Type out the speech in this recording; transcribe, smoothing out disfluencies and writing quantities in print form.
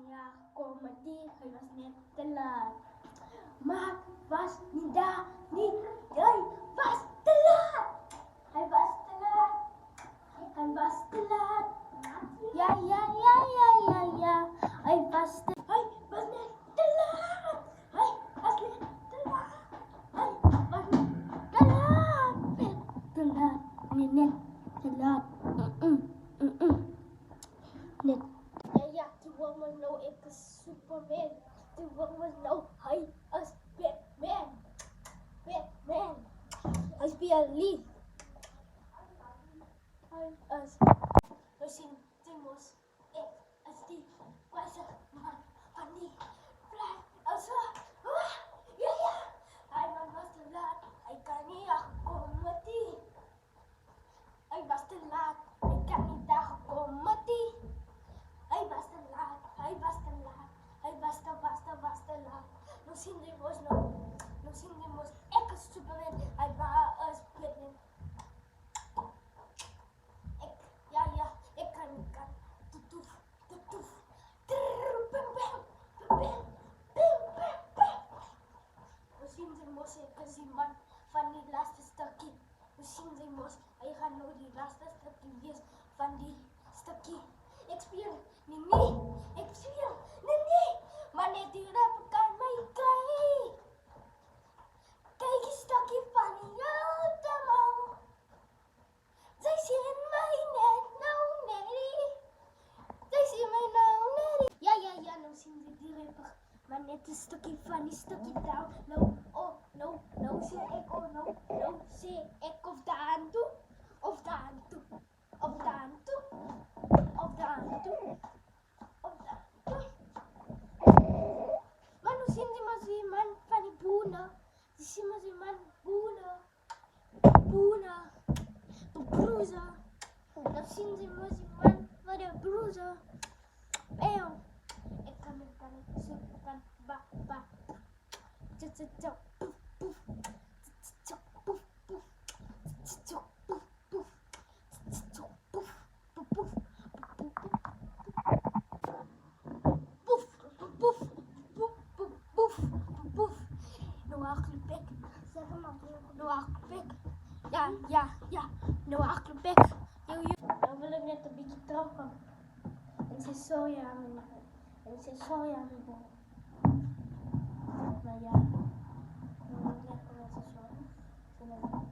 kanya comedy, hij was net te laat. Maar was niet daar, niet, hij was te laat. Hij was te laat, hij was te laat. Ja, ja, ja, ja, ja, ja. Hij was net te laat. Hij was net te laat. Hij was net te laat. Net te laat, net te laat. Net. Ja, toen was nou ik Superman. Toen was nou hij als Batman. Batman. Hij speelt lief. Hij als. We zien Timos. Ik als die wijze man van die vrij als ja, ja. Hij man was te laat. Hij kan niet aankomen met die. Hij was te laat. Hij kan niet aankomen met die. Hij was te laat, hij was te laat, hij was te laat. Nu zien we ons, ik is Superman, hij was als Batman. Ik kan, toetoef, bam, bam, bam, bam. Nu zien we ons, ik is die man van die laatste stukje. Nu zien we ons, hij gaat nou die laatste stukje weer van die stukje. Ik speel nee. Maar net die rap kan mij kijk. Kijk eens stukje van jou te mouw. Zij zien mij net nou nee. Zij zien mij nou nee. Ja, nou zien ze die rapper. Maar net een stukje van die stukje touw. Nou zie ik of daar aan toe. Of daar aan toe. Maar nu zien ze maar die man van die boenen. Die zien maar die man boenen. De broezen. Dan zien ze maar die man van de broezen. Eeuw. Ik kan ba. Ja. Nou achterpik. Nou wil ik net een beetje trappen. En ze is zo jammer. Maar ja. Ik wil lekker met z'n zo.